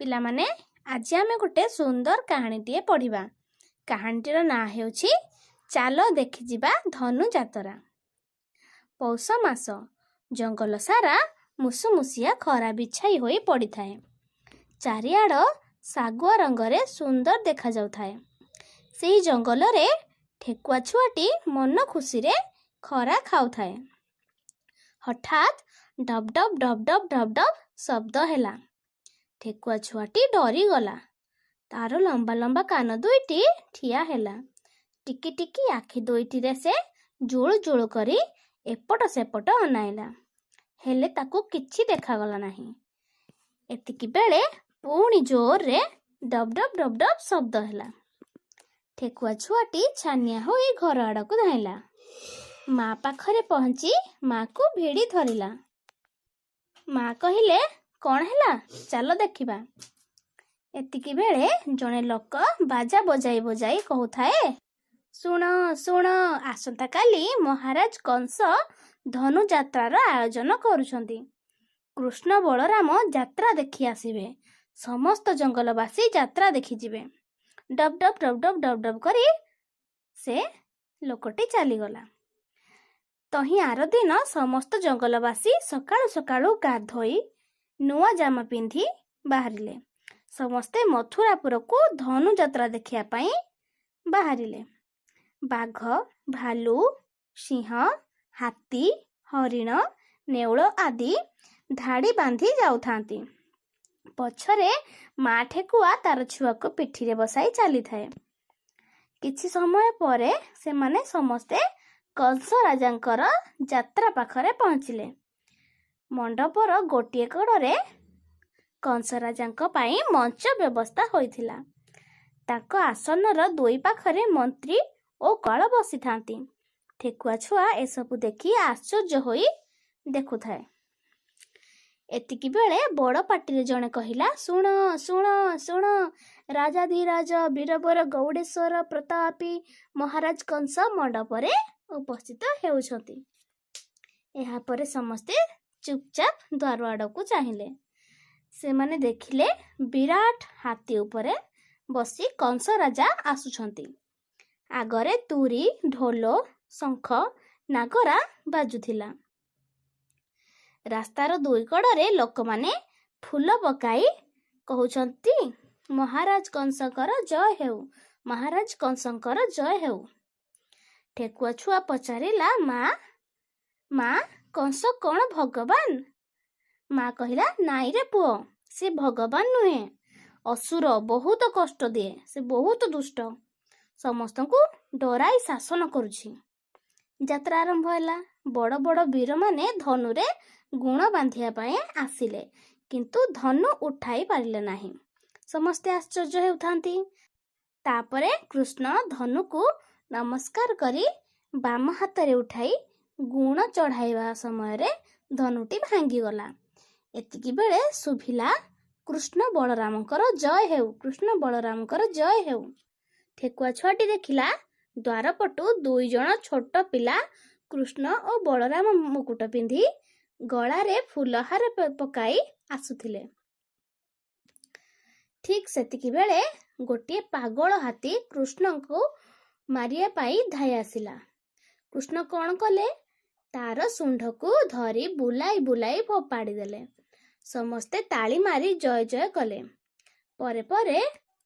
ପିଲାମାନେ ଆଜି ଆମେ ଗୋଟେ ସୁନ୍ଦର କାହାଣୀଟିଏ ପଢ଼ିବା। କାହାଣୀଟିର ନାଁ ହେଉଛି ଚାଲ ଦେଖିଯିବା ଧନୁଯାତ୍ରା। ପୌଷ ମାସ ଜଙ୍ଗଲ ସାରା ମୁସୁମୁସିଆ ଖରା ବିଛାଇ ହୋଇ ପଡ଼ିଥାଏ। ଚାରିଆଡ଼ ଶାଗୁଆ ରଙ୍ଗରେ ସୁନ୍ଦର ଦେଖାଯାଉଥାଏ। ସେହି ଜଙ୍ଗଲରେ ଠେକୁଆ ଛୁଆଟି ମନ ଖୁସିରେ ଖରା ଖାଉଥାଏ। ହଠାତ୍ ଡବ୍ ଡବ୍ ଡବ୍ ଡବ୍ ଡବ୍ ଡବ୍ ଶବ୍ଦ ହେଲା। ଠେକୁଆ ଛୁଆଟି ଡରିଗଲା। ତାର ଲମ୍ବା ଲମ୍ବା କାନ ଦୁଇଟି ଠିଆ ହେଲା। ଟିକି ଟିକି ଆଖି ଦୁଇଟିରେ ସେ ଜୁଳୁ ଜୁଳୁ କରି ଏପଟ ସେପଟ ଅନାଇଲା, ହେଲେ ତାକୁ କିଛି ଦେଖାଗଲା ନାହିଁ। ଏତିକି ବେଳେ ପୁଣି ଜୋରରେ ଡବ୍ ଡବ୍ ଡବ୍ ଡବ୍ ଶବ୍ଦ ହେଲା। ଠେକୁଆ ଛୁଆଟି ଛାନିଆ ହୋଇ ଘର ଆଡ଼କୁ ଧାଇଁଲା। ମା ପାଖରେ ପହଞ୍ଚି ମାକୁ ଭିଡ଼ି ଧରିଲା। ମା କହିଲେ, କ'ଣ ହେଲା? ଚାଲ ଦେଖିବା। ଏତିକି ବେଳେ ଜଣେ ଲୋକ ବାଜା ବଜାଇ ବଜାଇ କହୁଥାଏ, ଶୁଣ ଶୁଣ, ଆସନ୍ତାକାଲି ମହାରାଜ କଂସ ଧନୁଯାତ୍ରାର ଆୟୋଜନ କରୁଛନ୍ତି। କୃଷ୍ଣ ବଳରାମ ଯାତ୍ରା ଦେଖି ଆସିବେ। ସମସ୍ତ ଜଙ୍ଗଲବାସୀ ଯାତ୍ରା ଦେଖିଯିବେ। ଡବ୍ ଡବ୍ ଡବ୍ ଡବ୍ ଡବ୍ ଡବ୍ କରି ସେ ଲୋକଟି ଚାଲିଗଲା। ତହିଁ ଆର ଦିନ ସମସ୍ତ ଜଙ୍ଗଲବାସୀ ସକାଳୁ ସକାଳୁ ଗାଧୋଇ ନୂଆ ଜାମା ପିନ୍ଧି ବାହାରିଲେ। ସମସ୍ତେ ମଥୁରାପୁରକୁ ଧନୁଯାତ୍ରା ଦେଖିବା ପାଇଁ ବାହାରିଲେ। ବାଘ, ଭାଲୁ, ସିଂହ, ହାତୀ, ହରିଣ, ନେଉଳ ଆଦି ଧାଡ଼ି ବାନ୍ଧି ଯାଉଥାନ୍ତି। ପଛରେ ମା ଠେକୁଆ ତାର ଛୁଆକୁ ପିଠିରେ ବସାଇ ଚାଲିଥାଏ। କିଛି ସମୟ ପରେ ସେମାନେ ସମସ୍ତେ କଂସ ରାଜାଙ୍କର ଯାତ୍ରା ପାଖରେ ପହଞ୍ଚିଲେ। ମଣ୍ଡପର ଗୋଟିଏ କଡ଼ରେ କଂସ ରାଜାଙ୍କ ପାଇଁ ମଞ୍ଚ ବ୍ୟବସ୍ଥା ହୋଇଥିଲା। ତାଙ୍କ ଆସନର ଦୁଇ ପାଖରେ ମନ୍ତ୍ରୀ ଓ କଳ ବସିଥାନ୍ତି। ଠେକୁଆ ଛୁଆ ଏସବୁ ଦେଖି ଆଶ୍ଚର୍ଯ୍ୟ ହୋଇ ଦେଖୁଥାଏ। ଏତିକି ବେଳେ ବଡ଼ ପାଟିରେ ଜଣେ କହିଲା, ଶୁଣ ଶୁଣ ଶୁଣ, ରାଜାଧିରାଜ ବୀରବର ଗୌଡ଼େଶ୍ୱର ପ୍ରତାପୀ ମହାରାଜ କଂସ ମଣ୍ଡପରେ ଉପସ୍ଥିତ ହେଉଛନ୍ତି। ଏହାପରେ ସମସ୍ତେ ଚୁପଚାପ ଦ୍ୱାର ଆଡ଼କୁ ଚାହିଁଲେ। ସେମାନେ ଦେଖିଲେ ବିରାଟ ହାତୀ ଉପରେ ବସି କଂସ ରାଜା ଆସୁଛନ୍ତି। ଆଗରେ ତୁରୀ, ଢୋଲ, ଶଙ୍ଖ, ନାଗରା ବାଜୁଥିଲା। ରାସ୍ତାର ଦୁଇ କଡ଼ରେ ଲୋକମାନେ ଫୁଲ ପକାଇ କହୁଛନ୍ତି, ମହାରାଜ କଂସଙ୍କର ଜୟ ହେଉ, ମହାରାଜ କଂସଙ୍କର ଜୟ ହେଉ। ଠେକୁଆ ଛୁଆ ପଚାରିଲା, ମା, କଂସ କ'ଣ ଭଗବାନ? ମା କହିଲା, ନାଇଁରେ ପୁଅ, ସେ ଭଗବାନ ନୁହେଁ, ଅସୁର, ବହୁତ କଷ୍ଟ ଦିଏ, ସେ ବହୁତ ଦୁଷ୍ଟ, ସମସ୍ତଙ୍କୁ ଡରାଇ ଶାସନ କରୁଛି। ଯାତ୍ରା ଆରମ୍ଭ ହେଲା। ବଡ଼ ବଡ଼ ବୀରମାନେ ଧନୁରେ ଗୁଣ ବାନ୍ଧିବା ପାଇଁ ଆସିଲେ, କିନ୍ତୁ ଧନୁ ଉଠାଇ ପାରିଲେ ନାହିଁ। ସମସ୍ତେ ଆଶ୍ଚର୍ଯ୍ୟ ହେଉଥାନ୍ତି। ତାପରେ କୃଷ୍ଣ ଧନୁକୁ ନମସ୍କାର କରି ବାମ ହାତରେ ଉଠାଇ ଗୁଣ ଚଢ଼ାଇବା ସମୟରେ ଧନୁଟି ଭାଙ୍ଗିଗଲା। ଏତିକି ବେଳେ ଶୁଭିଲା, କୃଷ୍ଣ ବଳରାମଙ୍କର ଜୟ ହେଉ, କୃଷ୍ଣ ବଳରାମଙ୍କର ଜୟ ହେଉ। ଠେକୁଆ ଛୁଆଟି ଦେଖିଲା ଦ୍ୱାର ପଟୁ ଦୁଇ ଜଣ ଛୋଟ ପିଲା କୃଷ୍ଣ ଓ ବଳରାମ ମୁକୁଟ ପିନ୍ଧି ଗଳାରେ ଫୁଲହାର ପକାଇ ଆସୁଥିଲେ। ଠିକ୍ ସେତିକି ବେଳେ ଗୋଟିଏ ପାଗଳ ହାତୀ କୃଷ୍ଣଙ୍କୁ ମାରିବା ପାଇଁ ଧାଇଁ ଆସିଲା। କୃଷ୍ଣ କ'ଣ କଲେ? ତାର ଶୁଣ୍ଢକୁ ଧରି ବୁଲାଇ ବୁଲାଇ ଫୋପାଡ଼ି ଦେଲେ। ସମସ୍ତେ ତାଳି ମାରି ଜୟ ଜୟ କଲେ। ପରେ ପରେ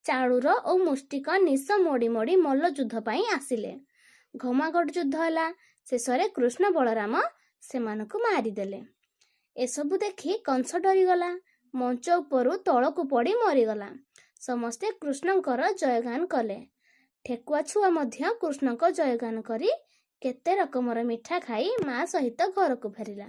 ଚାଳୁର ଓ ମୁଷ୍ଟିକ ନିଶ ମୋଡ଼ି ମୋଡ଼ି ମଲ୍ଲଯୁଦ୍ଧ ପାଇଁ ଆସିଲେ। ଘମାଘୋଟ ଯୁଦ୍ଧ ହେଲା। ଶେଷରେ କୃଷ୍ଣ ବଳରାମ ସେମାନଙ୍କୁ ମାରିଦେଲେ। ଏସବୁ ଦେଖି କଂସ ଡରିଗଲା। ମଞ୍ଚ ଉପରୁ ତଳକୁ ପଡ଼ି ମରିଗଲା। ସମସ୍ତେ କୃଷ୍ଣଙ୍କର ଜୟଗାନ କଲେ। ଠେକୁଆ ଛୁଆ ମଧ୍ୟ କୃଷ୍ଣଙ୍କ ଜୟଗାନ କରି କେତେ ରକମର ମିଠା ଖାଇ ମା ସହିତ ଘରକୁ ଫେରିଲା।